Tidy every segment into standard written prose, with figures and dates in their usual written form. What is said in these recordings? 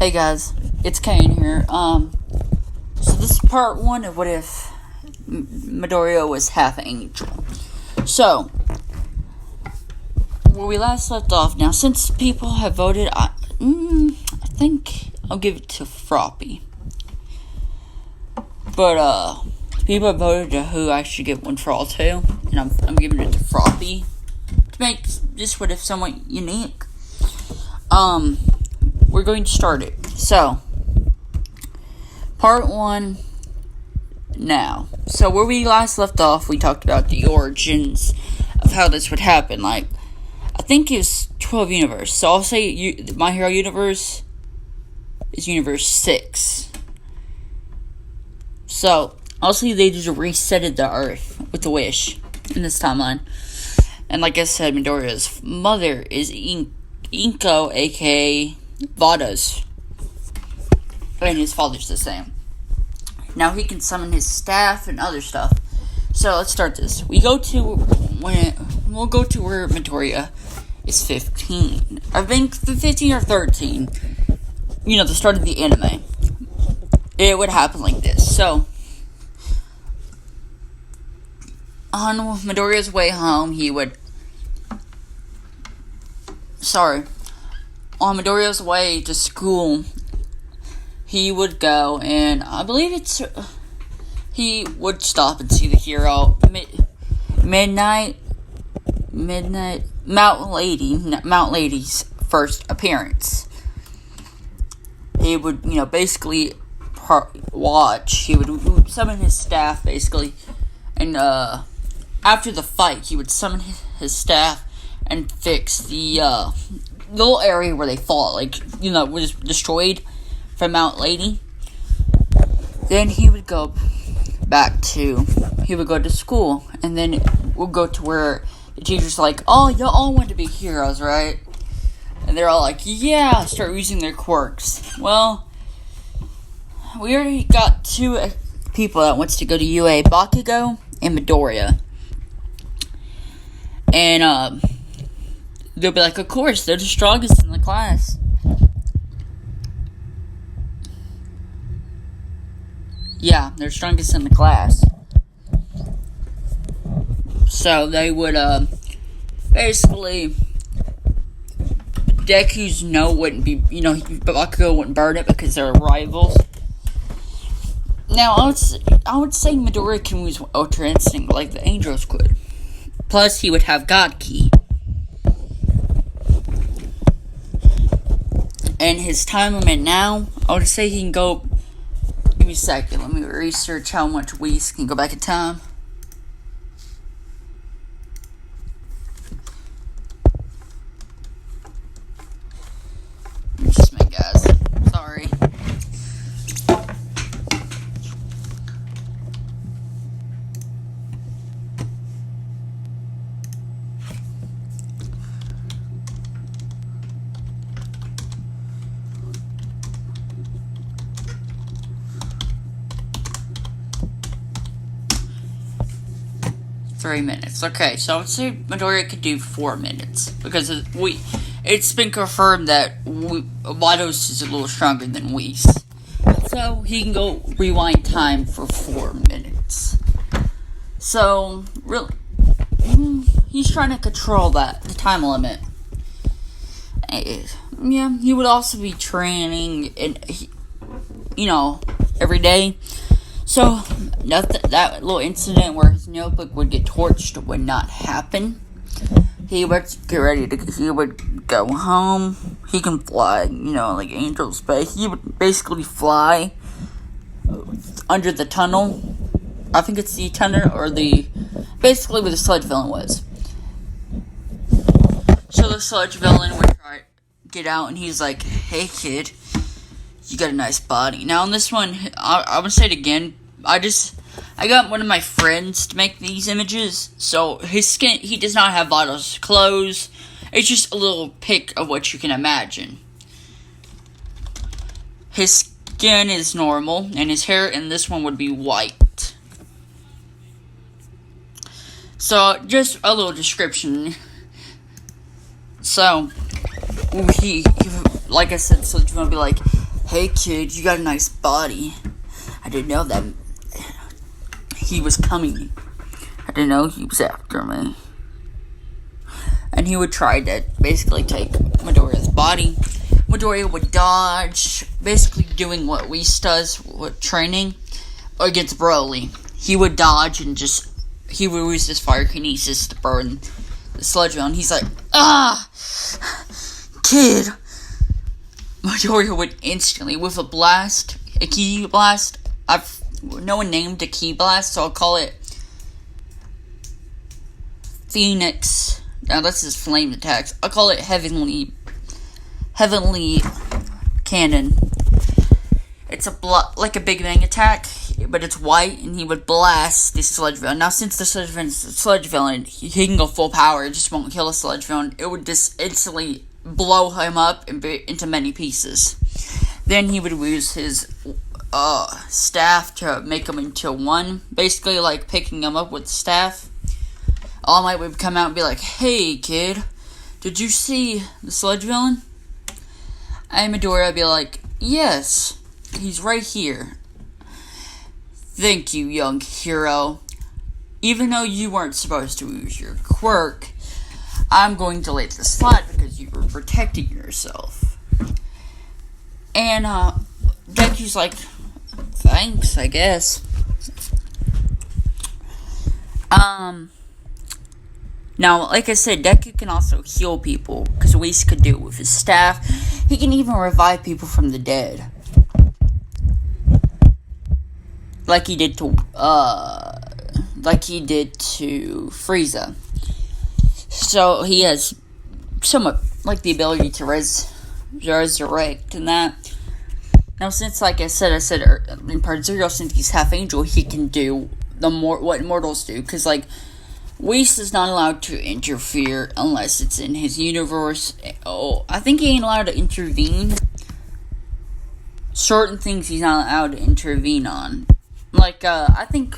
Hey guys, it's Kane here. So this is part one of what if Midoriya was half angel. So, where we last left off, now since people have voted, I think I'll give it to Froppy. But, people have voted to who I should give one for all to, and I'm giving it to Froppy to make this what if somewhat unique. We're going to start it. So, part one now. So, where we last left off, we talked about the origins of how this would happen. Like, I think it was 12 universe. So, I'll say My Hero universe is universe 6. So, I'll say they just resetted the Earth with a wish in this timeline. And like I said, Midoriya's mother is Inko, aka Vada's, and his father's the same. Now he can summon his staff and other stuff. So let's start this. We'll go to where Midoriya is 15. I think 15 or 13. You know, the start of the anime. It would happen like this. So, on Midoriya's way home, on Midoriya's way to school, he would go, and I believe he would stop and see the hero. Mount Lady's first appearance. He would, basically watch. He would summon his staff, basically, and after the fight, he would summon his staff and fix the little area where they fought, was destroyed from Mount Lady. Then he would go to school, and then we'll go to where the teacher's like, oh, y'all all want to be heroes, right? And they're all like, yeah, start using their quirks. Well, we already got two people that wants to go to UA, Bakugo and Midoriya. And, they'll be like, of course, they're the strongest in the class. Yeah, they're strongest in the class. So they would, basically, Deku's no wouldn't be, Bakugo wouldn't burn it because they're rivals. Now, I would say Midoriya can use Ultra Instinct like the Angels could. Plus, he would have God Key. And his time limit now, I would say he can go. Give me a second. Let me research how much Whis can go back in time. Just a minute, guys. Sorry. Minutes. Okay, so I would say Midoriya could do 4 minutes because it's been confirmed that Vados is a little stronger than Whis, so he can go rewind time for 4 minutes. So really, he's trying to control the time limit. Yeah, he would also be training every day. So, that little incident where his notebook would get torched would not happen. He would he would go home. He can fly, like angels, but he would basically fly under the tunnel. I think it's the tunnel, or basically where the sludge villain was. So the sludge villain would try to get out, and he's like, hey kid, you got a nice body. Now on this one, I'm gonna say it again. I got one of my friends to make these images. So his skin, he does not have Vados clothes. It's just a little pic of what you can imagine. His skin is normal, and his hair in this one would be white. So just a little description. So he like I said, so it's gonna be like, "Hey kid, you got a nice body. I didn't know that he was coming. I didn't know he was after me." And he would try to basically take Midoriya's body. Midoriya would dodge, basically doing what Whis does with training against Broly. He would dodge and he would use his fire kinesis to burn the Sludgeville, and he's like, "Ah! Kid!" Midoriya would instantly, with a ki blast, no one named a ki blast, so I'll call it Phoenix. Now that's his flame attacks. I'll call it Heavenly Cannon. It's like a Big Bang attack, but it's white, and he would blast the Sludgeville. Now, since the Sludgeville, and he can go full power, it just won't kill the Sludgeville, it would just instantly blow him up into many pieces. Then he would use his staff to make him into one, basically like picking him up with the staff. All Might would come out and be like, "Hey, kid, did you see the Sludgeville?" And Midoriya would be like, "Yes. He's right here. Thank you, young hero. Even though you weren't supposed to use your quirk, I'm going to let this slide because you were protecting yourself." And Deku's like, "Thanks, I guess." Now, like I said, Deku can also heal people, because Whis could do it with his staff. He can even revive people from the dead. Like he did to Frieza. So he has somewhat like the ability to resurrect and that. Now, since like I said in part 0, since he's half angel, he can do what mortals do. Because like Whis is not allowed to interfere unless it's in his universe. Oh, I think he ain't allowed to intervene. Certain things he's not allowed to intervene on. Like, I think,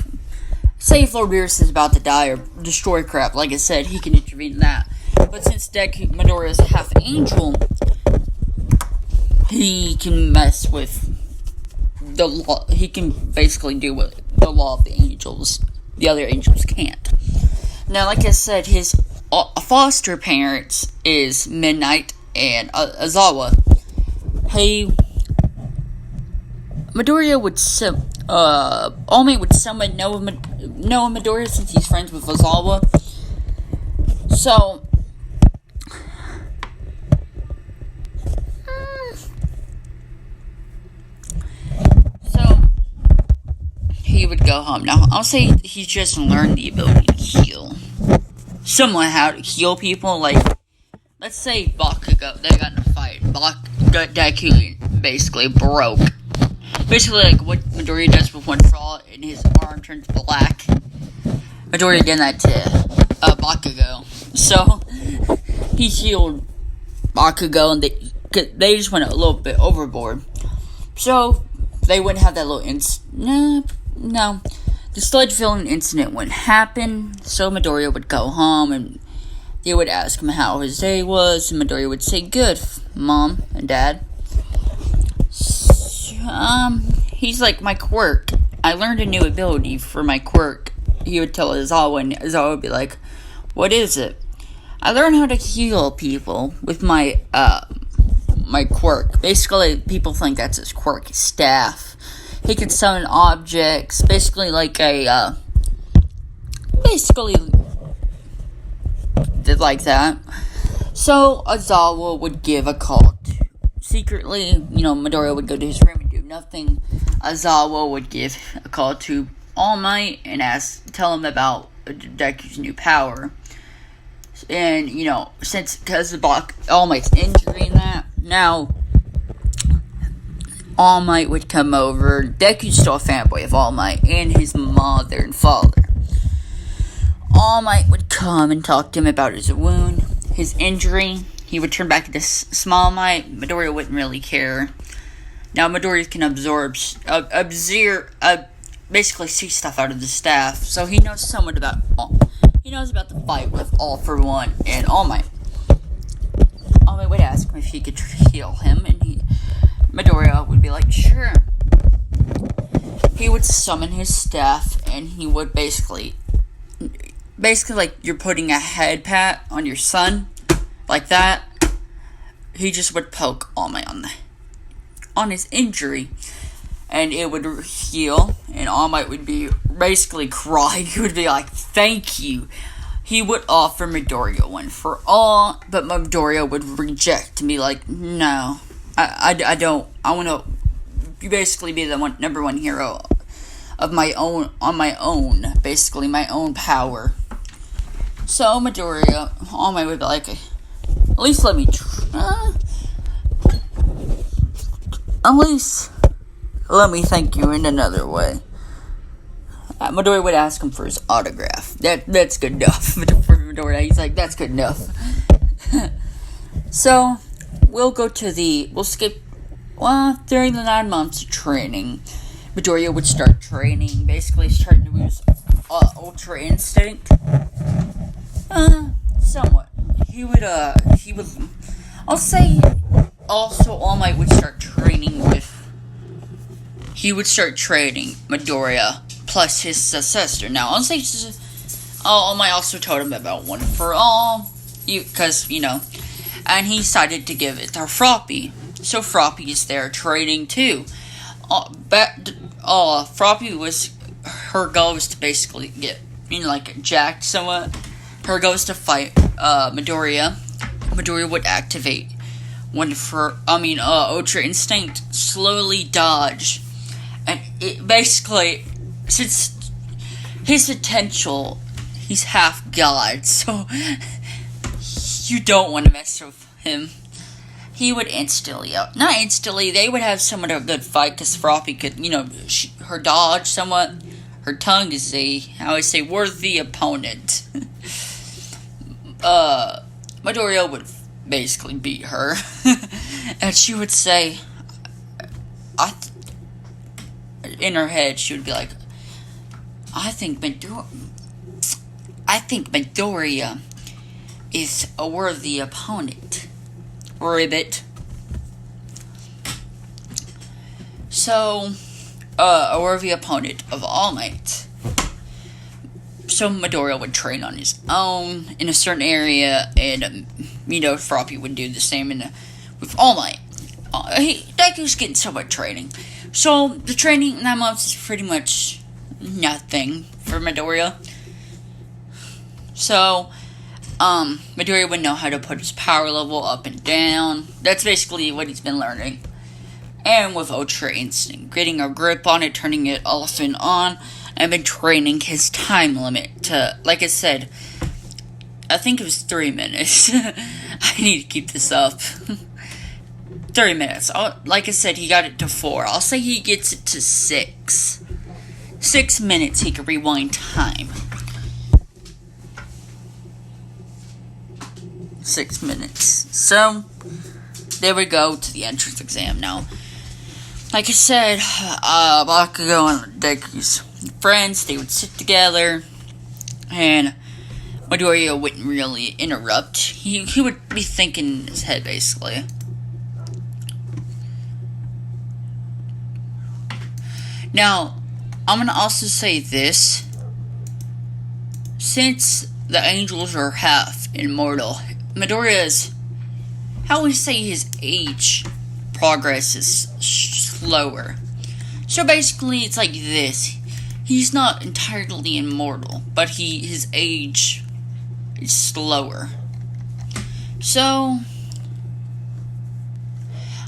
say if Lord Beerus is about to die or destroy crap, like I said, he can intervene in that. But since Midoriya is half angel, he can mess with the law. He can basically do what the law of the angels, the other angels can't. Now, like I said, his foster parents is Midnight and Aizawa. Hey, Midoriya would All Might would summon Noah Midoriya since he's friends with Aizawa. So he would go home. Now, I'll say he's just learned the ability to heal. Somewhat how to heal people. Like, let's say Bakugo, they got in a fight. Deku basically broke. Basically, like what Midoriya does with one fall and his arm turns black. Midoriya did that to Bakugo. So, he healed Bakugo, and they just went a little bit overboard. So, they wouldn't have that little No. The Sludgeville incident wouldn't happen, so Midoriya would go home, and they would ask him how his day was, and Midoriya would say, "Good, Mom and Dad." He's like, "My quirk. I learned a new ability for my quirk." He would tell Aizawa, and Aizawa would be like, "What is it?" "I learned how to heal people with my quirk." Basically, people think that's his quirk, his staff. He can summon objects, basically like like that. So, Aizawa would give a call secretly. Midoriya would go to his room and do nothing. Aizawa would give a call to All Might and tell him about Deku's new power. And, because of All Might's injury and that, now All Might would come over. Deku's still a fanboy of All Might and his mother and father. All Might would come and talk to him about his wound, his injury. He would turn back into Small Might. Midoriya wouldn't really care. Now Midoriya can basically see stuff out of the staff, so he knows somewhat about. He knows about the fight with All for One and All Might. All Might would ask him if he could heal him, and Midoriya would be like, sure. He would summon his staff, and he would basically like you're putting a head pat on your son, like that. He just would poke All Might on his injury, and it would heal, and All Might would be basically crying. He would be like, thank you. He would offer Midoriya one for all, but Midoriya would reject and be like, no, I don't. I want to basically be the number one hero of my own, on my own, basically my own power. So Midoriya, All Might would be like, at least let me at least let me thank you in another way. Midoriya would ask him for his autograph. That's good enough. For Midoriya, he's like, that's good enough. So, we'll skip, during the 9 months of training, Midoriya would start training, basically starting to use Ultra Instinct. Somewhat. He would, I'll say, also All Might would start training Midoriya plus his successor. Now, I'll say, All Might also told him about One for All, because, and he decided to give it to Froppy. So Froppy is there training too. Froppy her goal was to basically get, jacked somewhat. Her goal was to fight, Midoriya. Midoriya would activate Ultra Instinct, slowly dodge. And it basically, since his potential, he's half god, so you don't want to mess with him. He would not instantly, they would have somewhat of a good fight, because Froppy could, her dodge somewhat, her tongue is worthy opponent. Midoriya would basically beat her, and she would say, in her head, she would be like, I think Midoriya is a worthy opponent. Ribbit. So, a worthy opponent of All Might. So Midoriya would train on his own in a certain area, and Froppy would do the same with All Might. Deku's getting so much training. So the training in 9 months is pretty much nothing for Midoriya. So, Midoriya would know how to put his power level up and down. That's basically what he's been learning. And with Ultra Instinct, getting a grip on it, turning it off and on, and been training his time limit to, like I said, I think it was 3 minutes. I need to keep this up. 30 minutes. Like I said, he got it to 4. I'll say he gets it to 6. 6 minutes he can rewind time. 6 minutes. So, there we go to the entrance exam now. Like I said, Bakugo and Deku's friends, they would sit together, and Midoriya wouldn't really interrupt. He would be thinking in his head, basically. Now, I'm going to also say this. Since the angels are half immortal, Midoriya's, how would we say his age progress is slower. So basically, it's like this. He's not entirely immortal, but his age is slower. So,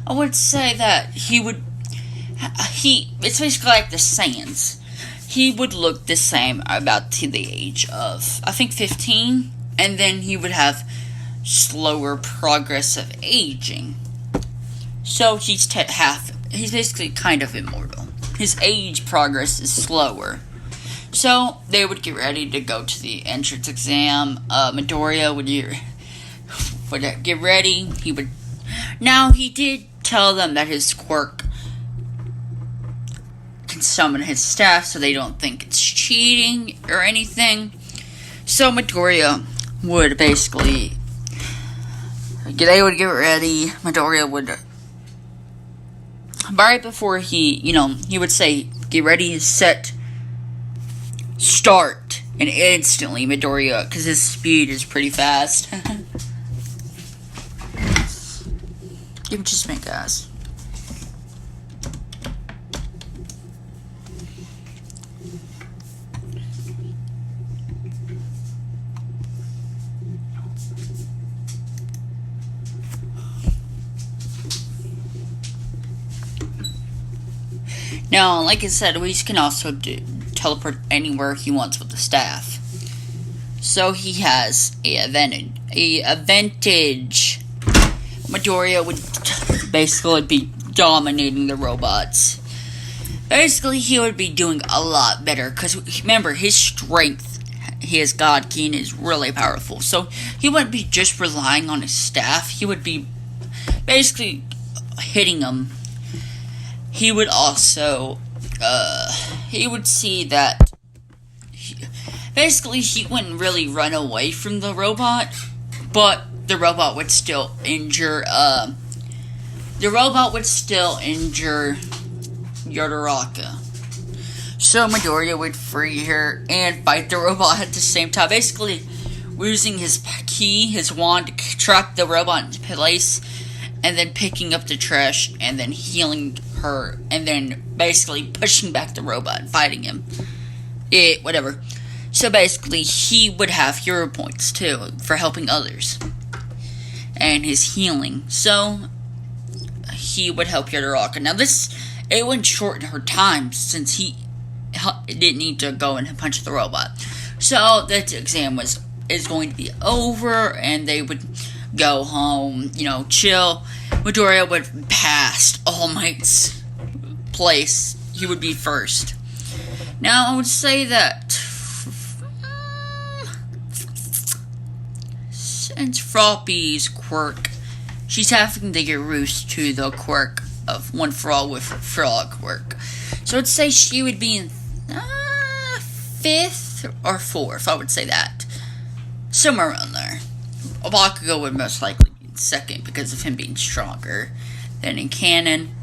I would say that it's basically like the Saiyans. He would look the same about to the age of, I think, 15, and then he would have slower progress of aging. So he's basically kind of immortal. His age progress is slower. So they would get ready to go to the entrance exam. Midoriya would get ready. Now he did tell them that his quirk can summon his staff, so they don't think it's cheating or anything. So Midoriya would basically, they would get ready. Midoriya would right before he would say, "Get ready, set, start," and instantly Midoriya, because his speed is pretty fast. Give me just a minute, guys. Now, like I said, Whis can also teleport anywhere he wants with the staff. So he has a advantage. Midoriya would basically be dominating the robots. Basically, he would be doing a lot better, because remember, his strength, his God King, is really powerful. So he wouldn't be just relying on his staff. He would be basically hitting them. He would also, he would see that, basically he wouldn't really run away from the robot, but the robot would still injure, Yadaraka. So Midoriya would free her and fight the robot at the same time, basically using his key, his wand, to trap the robot into place, and then picking up the trash, and then healing her, and then basically pushing back the robot and fighting him. Whatever. So basically, he would have hero points, too, for helping others. And his healing. So, he would help Yadaraka. Now it wouldn't shorten her time, since he didn't need to go and punch the robot. So, that exam is going to be over, and they would go home, chill. Midoriya would pass All Might's place. He would be first. Now, I would say that since Froppy's quirk, she's having to get used to the quirk of One For All with Frog quirk. So I'd say she would be in 5th or 4th, I would say that. Somewhere around there. Bakugo would most likely be in 2nd because of him being stronger. Then in canon,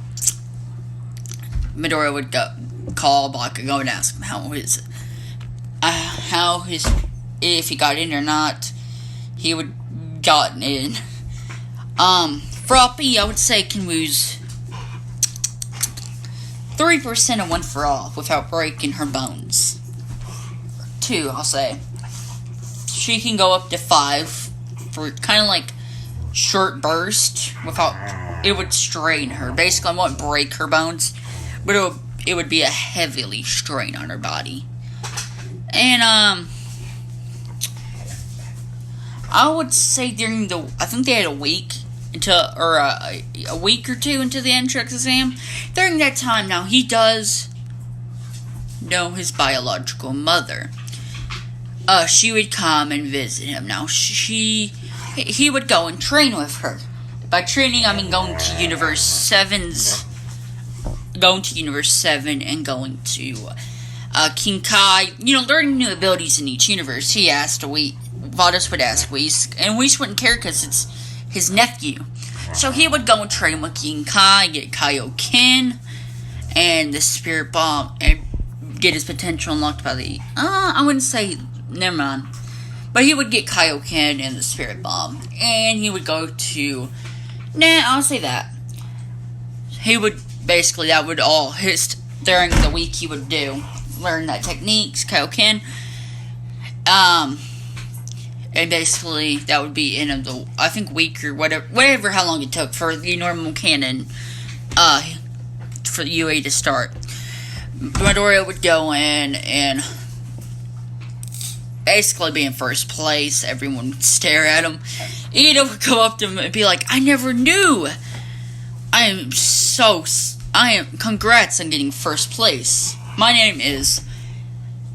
Midoriya would call Bakugo and ask him if he got in or not. He would gotten in. Froppy, I would say, can lose 3% of One For All without breaking her bones. 2, I'll say. She can go up to 5 for kind of like short burst without, it would strain her. Basically, it won't break her bones, but it would be a heavily strain on her body. And, I would say I think they had a week a week or 2 into the entrance exam. During that time, now, he does know his biological mother. She would come and visit him. Now, he would go and train with her. By training, I mean going to Universe 7 and going to King Kai. Learning new abilities in each universe. Vados would ask Whis, and Whis wouldn't care because it's his nephew. So he would go and train with King Kai, get Kaioken, and the Spirit Bomb, and get his potential unlocked by the... I wouldn't say... Never mind. But he would get Kaioken and the Spirit Bomb, and he would go to... I'll say that. He would... Basically, that would all... During the week, he would learn that techniques, Kaioken. And basically, that would be in the, I think, week or whatever, how long it took for the normal canon, for the UA to start. Midoriya would go in and basically be in first place. Everyone would stare at him. Ida would come up to him and be like, "I never knew. Congrats on getting first place. My name is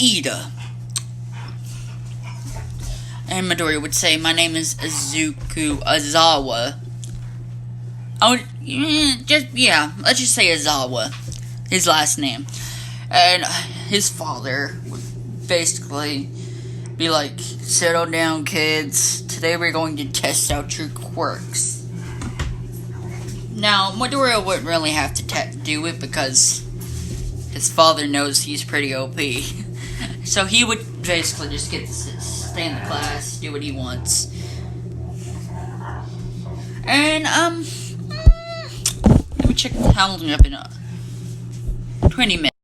Ida." And Midoriya would say, "My name is Izuku Azawa." Let's just say Azawa, his last name. And his father would basically be like, "Settle down, kids. Today we're going to test out your quirks." Now, Midoriya wouldn't really have to do it because his father knows he's pretty OP. So he would basically just get to stay in the class, do what he wants. And, let me check how long I've been up. 20 minutes.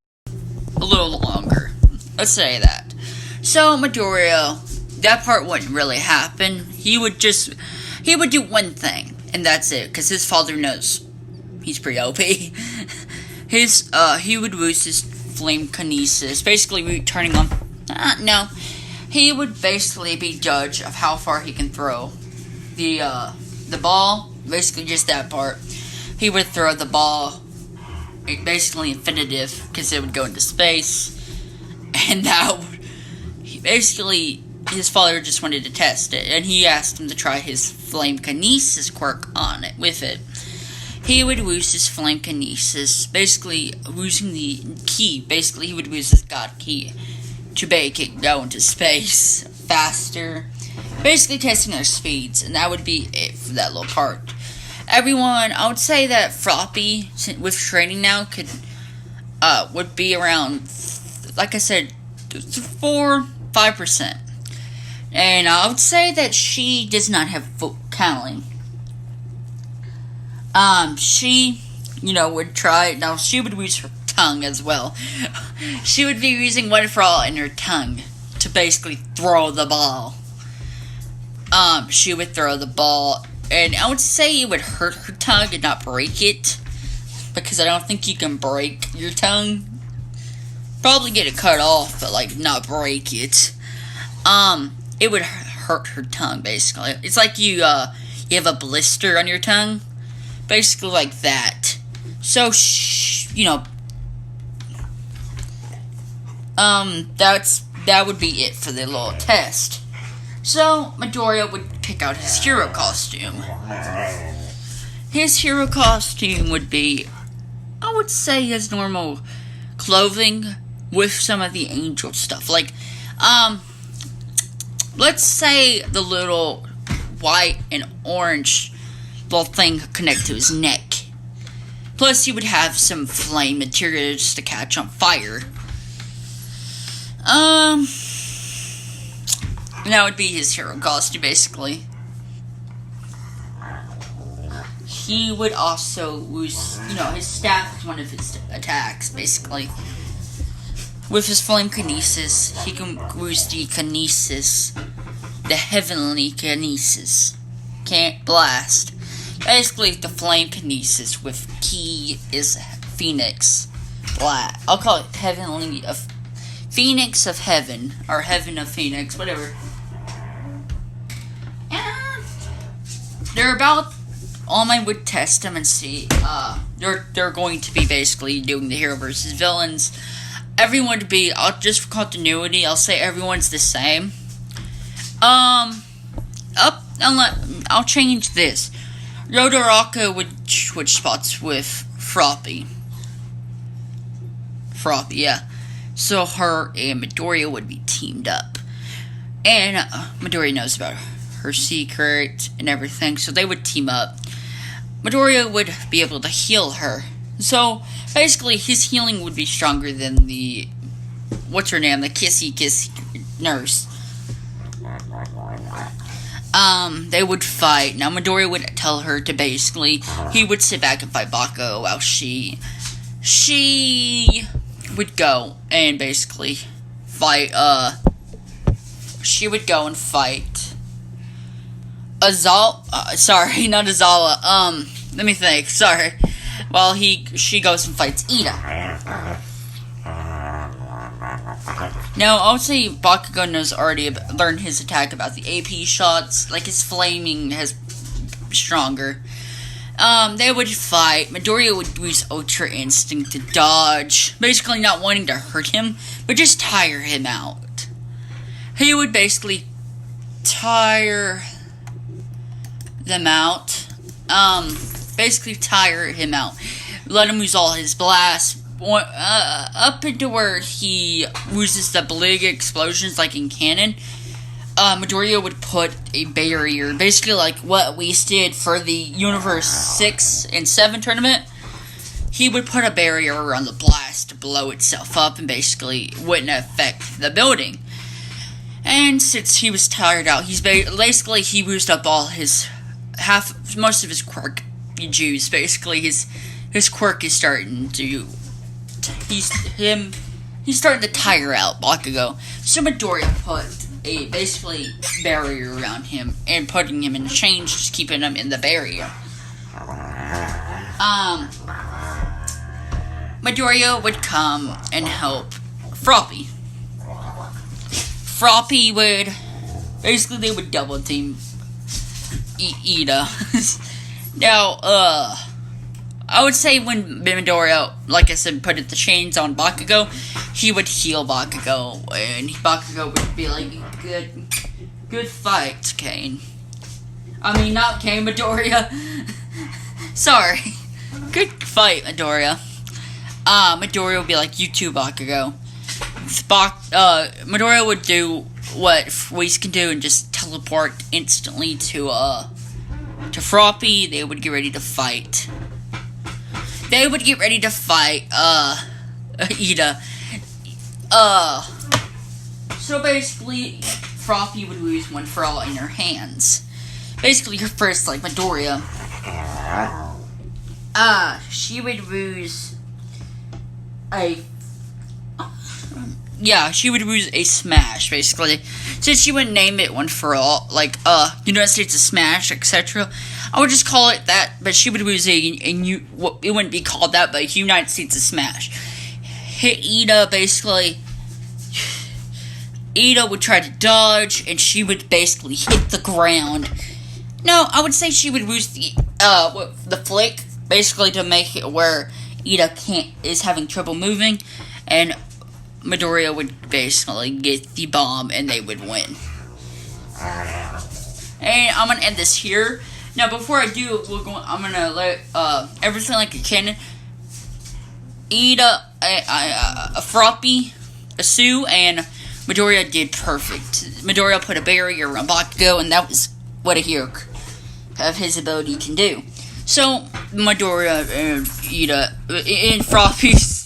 A little longer. Let's say that. So, Midoriya, that part wouldn't really happen. He would do one thing, and that's it, because his father knows he's pretty OP. He would boost his flame kinesis, basically turning on, no, he would basically be judge of how far he can throw the ball, basically just that part. He would throw the ball, basically infinitive, because it would go into space, and that would, basically, his father just wanted to test it, and he asked him to try his flame kinesis quirk on it, with it. He would use his flame kinesis, basically using the key, basically he would use his god key to make it go into space faster, basically testing their speeds, and that would be it for that little part. Everyone, I would say that Floppy, with training now, would be around, like I said, 4-5%. And I would say that she does not have vocaling. She, would try, now she would use her tongue as well. She would be using one for all in her tongue to basically throw the ball. She would throw the ball, and I would say it would hurt her tongue and not break it, because I don't think you can break your tongue. Probably get it cut off, but not break it. It would hurt her tongue, basically. It's like you have a blister on your tongue, basically like that. So, that would be it for the little test. So, Midoriya would pick out his hero costume. His hero costume would be, I would say, his normal clothing with some of the angel stuff. Let's say the little white and orange little thing connected to his neck. Plus, he would have some flame materials to catch on fire. That would be his hero costume, basically. He would also use, his staff is one of his attacks, basically. With his flame kinesis, he can use the kinesis, the heavenly kinesis. Can't blast. Basically, the flame kinesis with key is Phoenix. I'll call it heavenly of Phoenix of Heaven, or Heaven of Phoenix, whatever. And they're about, All-Might would test them and see, they're going to be basically doing the hero versus villains. Everyone to be, just for continuity, I'll say everyone's the same. I'll change this. Rodoraka would switch spots with Froppy. Yeah. So her and Midoriya would be teamed up. And Midoriya knows about her secret and everything, so they would team up. Midoriya would be able to heal her. So, basically, his healing would be stronger than the, what's her name, the kissy nurse. They would fight. Now, Midoriya would tell her to basically, he would sit back and fight Bako while she would go and basically fight, she would go and fight sorry, not Azala, let me think, sorry. While she goes and fights Ida. Now, I would say Bakugo knows already learned his attack about the AP shots, like his flaming has stronger. They would fight. Midoriya would use Ultra Instinct to dodge, basically not wanting to hurt him, but just tire him out. He would basically tire them out. Basically tire him out. Let him use all his blasts. Up into where he uses the big explosions like in Canon. Midoriya would put a barrier, basically like what we did for the Universe 6 and 7 tournament. He would put a barrier around the blast to blow itself up and basically wouldn't affect the building. And since he was tired out, he used up all most of his quirk juice. Basically, his quirk is starting to, he's starting to tire out Bakugo. So Midoriya put a basically barrier around him and putting him in chains, just keeping him in the barrier. Midoriya would come and help Froppy. Froppy would, basically they would double team Ida. Now, I would say when Midoriya, like I said, put the chains on Bakugo, he would heal Bakugo, and Bakugo would be like, good fight, Kane. I mean, not Kane, Midoriya. Sorry. Good fight, Midoriya. Midoriya would be like, you too, Bakugo. Midoriya would do what Whis can do and just teleport instantly to Froppy. They would get ready to fight. Ida. So basically, Froppy would lose one for all in her hands. Basically, her first, like, Midoriya. She would lose she would lose a smash, basically. Since she wouldn't name it one for all, like, United States of Smash, etc. I would just call it that, but she would lose it wouldn't be called that, but United States of Smash. Hit Ida, basically. Ida would try to dodge, and she would basically hit the ground. No, I would say she would lose the flick, basically to make it where Ida is having trouble moving, and Midoriya would basically get the bomb, and they would win. And I'm gonna end this here. Now, before I do, I'm gonna let everything like a cannon. Ida, Froppy, Sue, and Midoriya did perfect. Midoriya put a barrier around Bakugo, and that was what a hero of his ability can do. So, Midoriya and Ida and Froppy's